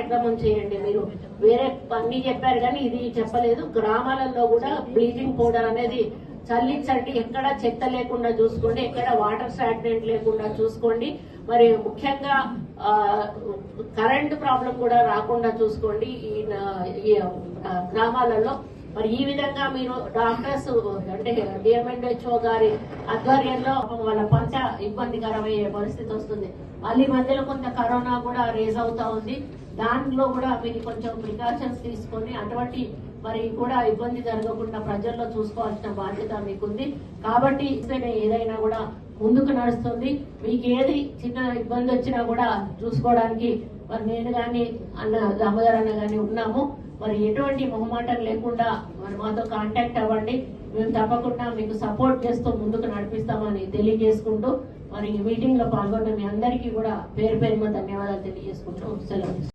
కార్యక్రమం చేయండి. మీరు వేరే అన్ని చెప్పారు కానీ ఇది చెప్పలేదు. గ్రామాలలో కూడా బ్లీచింగ్ పౌడర్ అనేది చల్లించండి. ఎక్కడ చెత్త లేకుండా చూసుకోండి, ఎక్కడ వాటర్ స్టాగ్నెంట్ లేకుండా చూసుకోండి. మరి ముఖ్యంగా కరెంట్ ప్రాబ్లం కూడా రాకుండా చూసుకోండి ఈ గ్రామాలలో. మరి ఈ విధంగా మీరు డాక్టర్స్ అంటే డిఎంఎన్హెచ్ఓ గారి ఆధ్వర్యంలో వాళ్ళ పంట ఇబ్బందికరమయ్యే పరిస్థితి వస్తుంది. మళ్ళీ మధ్యలో కొంత కరోనా కూడా రేజ్ అవుతా ఉంది. దానిలో కూడా మీరు కొంచెం ప్రికాషన్స్ తీసుకొని అటువంటి మరి కూడా ఇబ్బంది జరగకుండా ప్రజల్లో చూసుకోవాల్సిన బాధ్యత మీకుంది. కాబట్టి ఏదైనా కూడా ముందుకు నడుస్తుంది. మీకు ఏది చిన్న ఇబ్బంది వచ్చినా కూడా చూసుకోవడానికి మరి నేను కానీ దామోదర్ అన్న కానీ ఉన్నాము. మరి ఎటువంటి మొహమాటం లేకుండా మరి మాతో కాంటాక్ట్ అవ్వండి. మేము తప్పకుండా మీకు సపోర్ట్ చేస్తూ ముందుకు నడిపిస్తామని తెలియజేసుకుంటూ మరి మీటింగ్ లో పాల్గొన్న మీ అందరికీ కూడా పేరు పేరున ధన్యవాదాలు తెలియజేసుకుంటూ సెలవు.